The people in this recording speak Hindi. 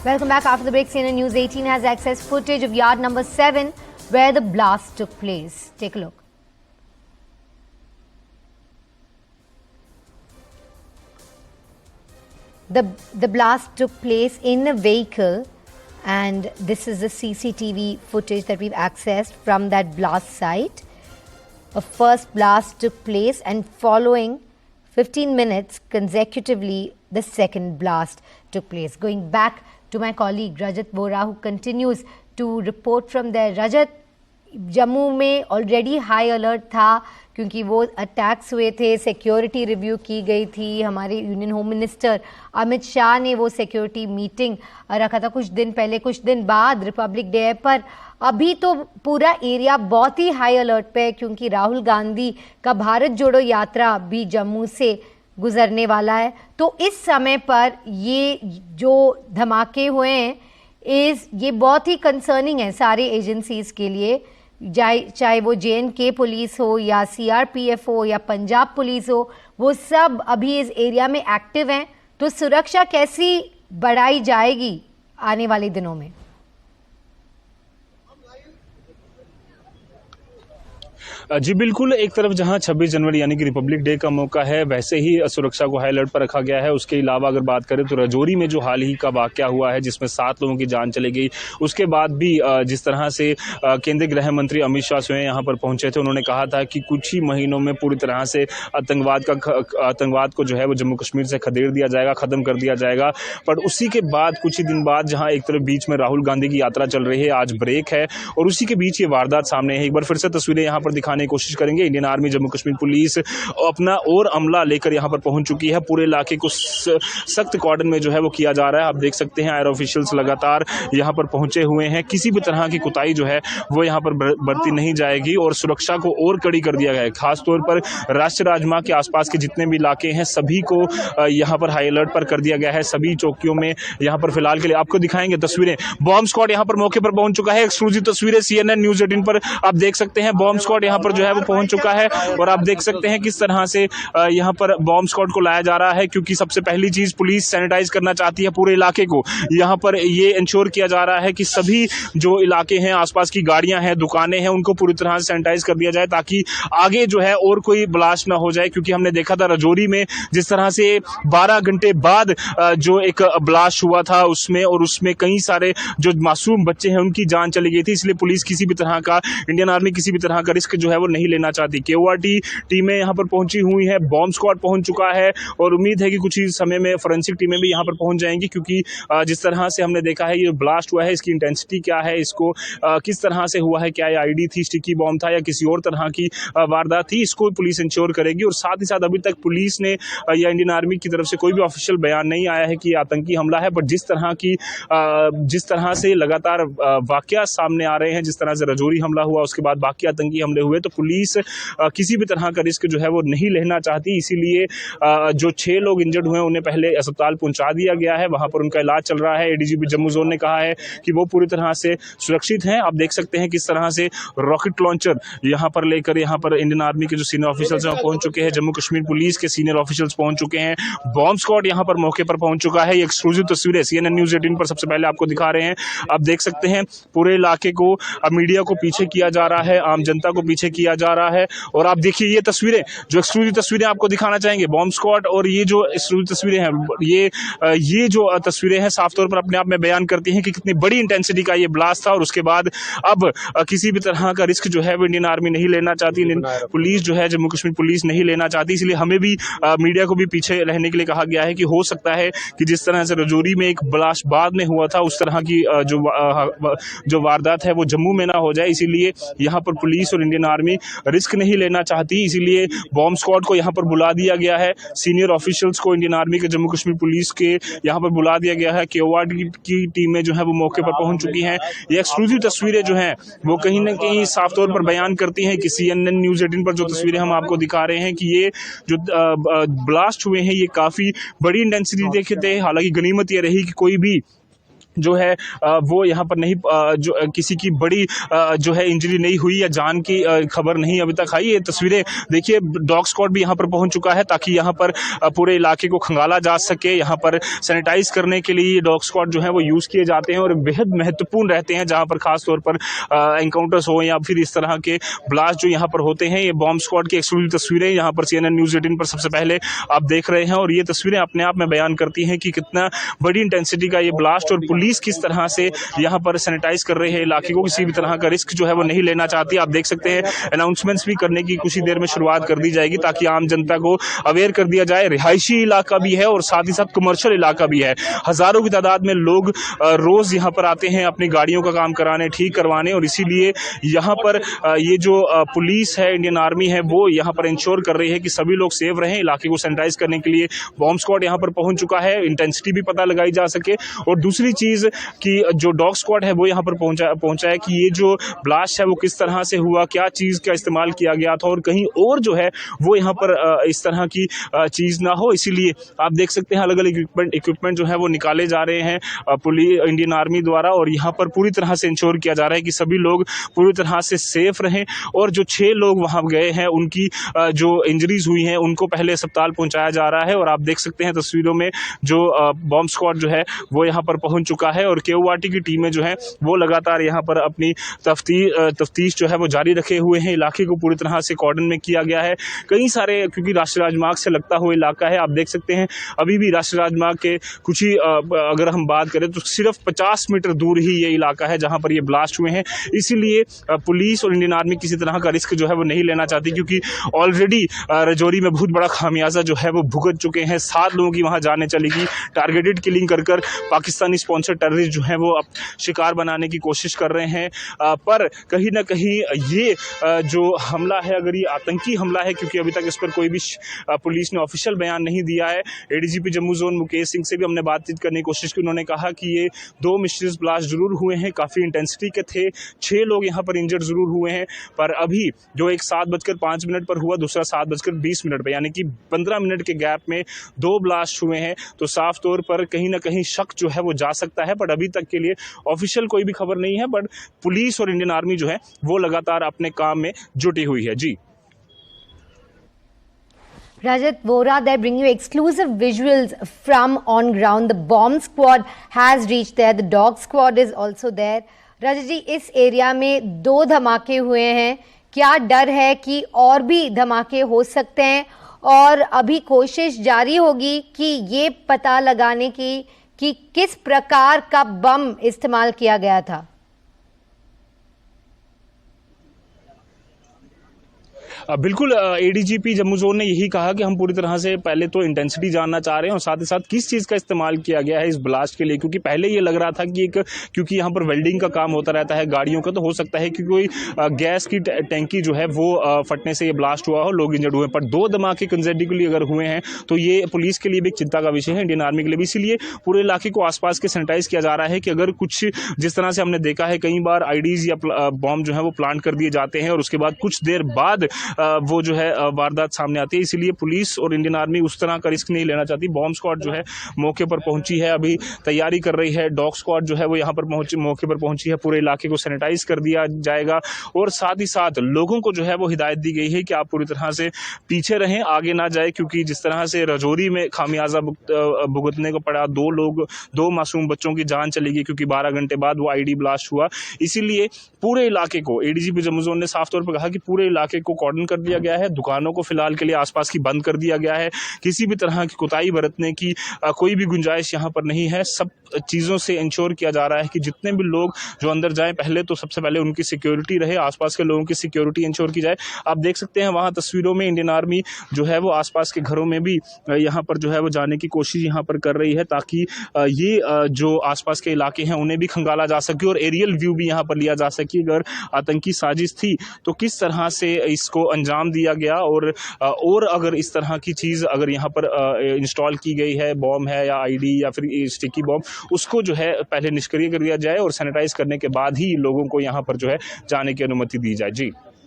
Welcome back. After the break, CNN News 18 has accessed footage of yard number 7 where the blast took place. Take a look. The blast took place in a vehicle, and this is the CCTV footage that we've accessed from that blast site. A first blast took place, and following 15 minutes consecutively, the second blast took place. Going back to my colleague Rajat Vora, who continues to report from there. Rajat, Jammu में ऑलरेडी हाई अलर्ट था क्योंकि वो अटैक्स हुए थे, सिक्योरिटी रिव्यू की गई थी। हमारे union home minister Amit Shah ने वो सिक्योरिटी मीटिंग रखा था कुछ दिन पहले, कुछ दिन बाद रिपब्लिक डे पर। अभी तो पूरा एरिया बहुत ही हाई अलर्ट पे है क्योंकि राहुल गांधी का भारत जोड़ो यात्रा भी जम्मू से गुजरने वाला है। तो इस समय पर ये जो धमाके हुए हैं ये बहुत ही कंसर्निंग है सारे एजेंसीज के लिए, चाहे वो JNK पुलिस हो या CRPF हो या पंजाब पुलिस हो, वो सब अभी इस एरिया में एक्टिव हैं। तो सुरक्षा कैसी बढ़ाई जाएगी आने वाले दिनों में? जी बिल्कुल, एक तरफ जहां 26 जनवरी यानी कि रिपब्लिक डे का मौका है, वैसे ही सुरक्षा को हाई अलर्ट पर रखा गया है। उसके अलावा अगर बात करें तो राजौरी में जो हाल ही का वाकया हुआ है जिसमें 7 लोगों की जान चली गई, उसके बाद भी जिस तरह से केंद्रीय गृह मंत्री अमित शाह स्वयं यहाँ पर पहुंचे थे, उन्होंने कहा था कि कुछ ही महीनों में पूरी तरह से आतंकवाद को जो है वो जम्मू कश्मीर से खदेड़ दिया जाएगा, खत्म कर दिया जाएगा। पर उसी के बाद कुछ ही दिन बाद जहाँ एक तरफ बीच में राहुल गांधी की यात्रा चल रही है, आज ब्रेक है और उसी के बीच ये वारदात सामने है। एक बार फिर से तस्वीरें यहाँ पर दिखाने की कोशिश करेंगे। Indian army, Jammu Kashmir police अपना और अमला लेकर यहां पर पहुंच चुकी है। पूरे इलाके को सख्त कॉर्डन में जो है वो किया जा रहा है। आप देख सकते हैं एयर ऑफिशियल्स लगातार यहां पर पहुंचे हुए हैं। किसी भी तरह की कुताही जो है वो यहां पर बरती नहीं जाएगी और सुरक्षा को और कड़ी कर दिया गया है। खासतौर पर राष्ट्रीय राजमार्ग के आसपास के जितने भी इलाके हैं सभी को यहां पर हाई अलर्ट पर कर दिया गया है। सभी चौकियों में यहां पर फिलहाल के लिए आपको दिखाएंगे तस्वीरें। बॉम्ब स्क्वाड यहां पर मौके पर पहुंच चुका है। एक्सक्लूसिव तस्वीरें CNN न्यूज़ 18 पर आप देख सकते हैं। बॉम्ब स्क्वाड यहां पर जो है वो पहुंच चुका है और आप देख सकते हैं किस तरह से यहां पर बॉम्ब स्क्वाड को लाया जा रहा है, क्योंकि सबसे पहली चीज पुलिस सैनिटाइज करना चाहती है पूरे इलाके को। यहां पर ये इंश्योर किया जा रहा है कि सभी जो इलाके हैं, आसपास की गाड़ियां हैं, दुकानें हैं, उनको पूरी तरह से सैनिटाइज कर दिया जाए ताकि आगे जो है और कोई ब्लास्ट ना हो जाए। क्योंकि हमने देखा था राजौरी में जिस तरह से 12 घंटे बाद जो एक ब्लास्ट हुआ था उसमें कई सारे जो मासूम बच्चे हैं उनकी जान चली गई थी। इसलिए पुलिस किसी भी तरह का, इंडियन आर्मी किसी भी तरह का रिस्क जो है वो नहीं लेना चाहती। KORT टीमें यहां पर पहुंची हुई है, बॉम्ब स्क्वाड पहुंच चुका है और उम्मीद है कि कुछ ही समय में फोरेंसिक टीमें भी यहां पर पहुंच जाएंगी। क्योंकि जिस तरह से हमने देखा है ये ब्लास्ट हुआ है, इसकी इंटेंसिटी क्या है, इसको किस तरह से हुआ है, क्या ये आईडी थी, स्टिकी बॉम्ब था या किसी और तरह की वारदात थी, इसको पुलिस इंश्योर करेगी। और साथ ही साथ अभी तक पुलिस ने या इंडियन आर्मी की तरफ से कोई भी ऑफिशियल बयान नहीं आया है कि आतंकी हमला है। बट जिस तरह से लगातार वाकया सामने आ रहे हैं, जिस तरह से राजौरी हमला हुआ उसके बाद बाकी आतंकी हमले हुए, तो पुलिस किसी भी तरह का रिस्क जो है वो नहीं लेना चाहती। इसीलिए जो 6 लोग इंजर्ड हुए हैं उन्हें पहले अस्पताल पहुंचा दिया गया है, वहां पर उनका इलाज चल रहा है। ADGP जम्मू जोन ने कहा है कि वो पूरी तरह से सुरक्षित हैं। आप देख सकते हैं किस तरह से रॉकेट लॉन्चर यहां पर लेकर यहां पर इंडियन आर्मी के जो सीनियर ऑफिसर्स हैं पहुंच चुके हैं, जम्मू कश्मीर पुलिस के सीनियर ऑफिसर्स पहुंच चुके हैं, बॉम्ब स्क्वाड यहां पर मौके पर पहुंच चुका है। ये एक्सक्लूसिव तस्वीरें CNN न्यूज़ 18 पर सबसे पहले आपको दिखा रहे हैं। आप देख सकते हैं पूरे इलाके को, मीडिया को पीछे किया जा रहा है, आम जनता को पीछे किया जा रहा है। और आप देखिए ये तस्वीरें, जो एक्सक्लूसिव तस्वीरें आपको दिखाना चाहेंगे, बॉम्ब स्क्वाड और ये जो एक्सक्लूसिव तस्वीरें हैं, ये जो तस्वीरें हैं साफ तौर पर अपने आप में बयान करती हैं कि कितनी बड़ी इंटेंसिटी का ये ब्लास्ट था। और उसके बाद अब किसी भी तरह का रिस्क जो है वो इंडियन आर्मी नहीं लेना चाहती, इंडियन पुलिस जो है जम्मू कश्मीर पुलिस नहीं लेना चाहती। इसलिए हमें भी मीडिया को भी पीछे रहने के लिए कहा गया है कि हो सकता है कि जिस तरह से राजौरी में एक ब्लास्ट बाद में हुआ था उस तरह की जो वारदात है वो जम्मू में ना हो जाए। इसीलिए यहाँ पर पुलिस और इंडियन आर्मी रिस्क नहीं लेना चाहती, इसीलिए बॉम्ब स्क्वाड को यहाँ पर बुला दिया गया है। सीनियर ऑफिशियल्स को इंडियन आर्मी के, जम्मू कश्मीर पुलिस के यहाँ पर बुला दिया गया है। KORT की टीमें जो है वो मौके पर पहुंच चुकी हैं। ये एक्सक्लूसिव तस्वीरें जो हैं वो कहीं ना कहीं साफ तौर पर बयान करती हैं कि CNN न्यूज़ 18 पर जो तस्वीरें हम आपको दिखा रहे हैं कि ये जो ब्लास्ट हुए हैं ये काफी बड़ी इंटेंसिटी देखे थे। हालांकि गनीमत ये रही कि कोई भी जो है वो यहाँ पर नहीं जो किसी की बड़ी जो है इंजरी नहीं हुई या जान की खबर नहीं अभी तक आई। ये तस्वीरें देखिए, डॉग स्क्वाड भी यहाँ पर पहुंच चुका है ताकि यहाँ पर पूरे इलाके को खंगाला जा सके। यहाँ पर सैनिटाइज करने के लिए डॉग स्क्वाड जो है वो यूज़ किए जाते हैं और बेहद महत्वपूर्ण रहते हैं, जहाँ पर खास तौर पर एनकाउंटर्स हो या फिर इस तरह के ब्लास्ट जो यहाँ पर होते हैं। ये बॉम्ब स्क्वाड की एक्सक्लूसिव तस्वीरें यहाँ पर CNN न्यूज़ 18 पर सबसे पहले आप देख रहे हैं और ये तस्वीरें अपने आप में बयान करती हैं कि कितना बड़ी इंटेंसिटी का ये ब्लास्ट और पुलिस किस तरह से यहाँ पर सैनिटाइज कर रहे हैं इलाके को। किसी भी तरह का रिस्क जो है वो नहीं लेना चाहती। आप देख सकते हैं अनाउंसमेंट्स भी करने की कुछ ही देर में शुरुआत कर दी जाएगी ताकि आम जनता को अवेयर कर दिया जाए। रिहायशी इलाका भी है और साथ ही साथ कमर्शियल इलाका भी है। हजारों की तादाद में लोग रोज यहाँ पर आते हैं अपनी गाड़ियों का काम कराने, ठीक करवाने, और इसीलिए यहाँ पर ये जो पुलिस है, इंडियन आर्मी है, वो यहाँ पर इंश्योर कर रही है कि सभी लोग सेफ रहें। इलाके को सैनिटाइज करने के लिए बॉम्ब स्क्वाड यहाँ पर पहुंच चुका है, इंटेंसिटी भी पता लगाई जा सके। और दूसरी चीज कि जो डॉग स्क्वाड है वो यहाँ पर पहुंचा है कि ये जो ब्लास्ट है वो किस तरह से हुआ, क्या चीज का इस्तेमाल किया गया था और कहीं और जो है वो यहाँ पर इस तरह की चीज ना हो। इसीलिए आप देख सकते हैं अलग अलग इक्विपमेंट जो है वो निकाले जा रहे हैं पुलिस, इंडियन आर्मी द्वारा, और यहाँ पर पूरी तरह से इंश्योर किया जा रहा है कि सभी लोग पूरी तरह से सेफ रहें। और जो 6 लोग वहां गए हैं उनकी जो इंजरीज हुई हैं उनको पहले अस्पताल पहुंचाया जा रहा है। और आप देख सकते हैं तस्वीरों में जो बॉम्ब स्क्वाड जो है वो यहाँ पर पहुंच चुका है और KORT की टीमें जो है वो लगातार यहाँ पर अपनी तफ्तीश जो है वो जारी रखे हुए हैं। इलाके को पूरी तरह से कॉर्डन में किया गया है। कई सारे, क्योंकि राष्ट्रीय राजमार्ग से लगता हुआ इलाका है, आप देख सकते हैं अभी भी राष्ट्रीय राजमार्ग के कुछ ही अगर हम बात करें तो सिर्फ 50 मीटर दूर ही ये इलाका है जहां पर ये ब्लास्ट हुए हैं। इसीलिए पुलिस और इंडियन आर्मी किसी तरह का रिस्क जो है वो नहीं लेना चाहती, क्योंकि ऑलरेडी राजौरी में बहुत बड़ा खामियाजा जो है वो भुगत चुके हैं। 7 लोगों की वहां जाने चलेगी। टारगेटेड किलिंग कर पाकिस्तानी स्पॉन्सर टेररिस्ट जो है वो अब शिकार बनाने की कोशिश कर रहे हैं। पर कहीं ना कहीं ये जो हमला है, अगर ये आतंकी हमला है, क्योंकि अभी तक इस पर कोई भी पुलिस ने ऑफिशियल बयान नहीं दिया है। ADGP जम्मू जोन मुकेश सिंह से भी हमने बातचीत करने की कोशिश की। उन्होंने कहा कि ये 2 मिस्टीरियस ब्लास्ट जरूर हुए हैं, काफ़ी इंटेंसिटी के थे, 6 लोग यहाँ पर इंजर्ड जरूर हुए हैं। पर अभी जो एक 7:05 पर हुआ, दूसरा 7:20 पर, यानी कि 15 मिनट के गैप में 2 ब्लास्ट हुए हैं। तो साफ तौर पर कहीं ना कहीं शक जो है वो जा सकता है, बट अभी तक के लिए ऑफिशियल कोई भी खबर नहीं है। बट पुलिस और इंडियन आर्मी जो है वो लगातार अपने काम में जुटी हुई है। जी Rajat Vora there, bringing you exclusive visuals from on ground. The bomb squad has reached there. The dog squad is also there. Rajat जी, इस एरिया में 2 धमाके हुए हैं, क्या डर है कि और भी धमाके हो सकते हैं? और अभी कोशिश जारी होगी कि ये पता लगाने की कि किस प्रकार का बम इस्तेमाल किया गया था। बिल्कुल, ADGP जम्मू जोन ने यही कहा कि हम पूरी तरह से पहले तो इंटेंसिटी जानना चाह रहे हैं और साथ ही साथ किस चीज़ का इस्तेमाल किया गया है इस ब्लास्ट के लिए, क्योंकि पहले ये लग रहा था कि क्योंकि यहाँ पर वेल्डिंग का काम होता रहता है गाड़ियों का, तो हो सकता है कि कोई गैस की टैंकी जो है वो फटने से ये ब्लास्ट हुआ हो, लोग इंजर्ड हुए। पर 2 धमाके कंसेक्यूटिवली अगर हुए हैं तो ये पुलिस के लिए भी एक चिंता का विषय है, इंडियन आर्मी के लिए भी। इसीलिए पूरे इलाके को आसपास के सैनिटाइज किया जा रहा है कि अगर कुछ, जिस तरह से हमने देखा है कई बार IDs या बॉम्ब जो है वो प्लांट कर दिए जाते हैं और उसके बाद कुछ देर बाद वो जो है वारदात सामने आती है। इसीलिए पुलिस और इंडियन आर्मी उस तरह का रिस्क नहीं लेना चाहती। बॉम्ब स्क्वाड जो है मौके पर पहुंची है, अभी तैयारी कर रही है। डॉग स्क्वाड जो है वो यहाँ पर मौके पर पहुंची है। पूरे इलाके को सैनिटाइज कर दिया जाएगा और साथ ही साथ लोगों को जो है वो हिदायत दी गई है कि आप पूरी तरह से पीछे रहें, आगे ना जाए, क्योंकि जिस तरह से राजौरी में खामियाजा भुगतने को पड़ा, 2 मासूम बच्चों की जान चली गई क्योंकि 12 घंटे बाद वो ID ब्लास्ट हुआ। इसीलिए पूरे इलाके को ADGP जम्मू जोन ने साफ तौर पर कहा कि पूरे इलाके को कॉर्डन कर दिया गया है। दुकानों को फिलहाल के लिए आसपास की बंद कर दिया गया है। किसी भी तरह की कोताही बरतने की कोई भी गुंजाइश यहाँ पर नहीं है। सब चीज़ों से इंश्योर किया जा रहा है कि जितने भी लोग जो अंदर जाएं, पहले तो सबसे पहले उनकी सिक्योरिटी रहे, आसपास के लोगों की सिक्योरिटी इंश्योर की जाए। आप देख सकते हैं वहाँ तस्वीरों में इंडियन आर्मी जो है वो आसपास के घरों में भी यहाँ पर जो है वो जाने की कोशिश यहाँ पर कर रही है, ताकि ये जो आसपास के इलाके हैं उन्हें भी खंगाला जा सके और एरियल व्यू भी यहाँ पर लिया जा सके। अगर आतंकी साजिश थी तो किस तरह से इसको अंजाम दिया गया, और अगर इस तरह की चीज़ अगर यहाँ पर इंस्टॉल की गई है, बॉम्ब है या ID या फिर स्टिकी बॉम्ब, उसको जो है पहले निष्क्रिय कर दिया जाए और सैनिटाइज करने के बाद ही लोगों को यहाँ पर जो है जाने की अनुमति दी जाए। जी।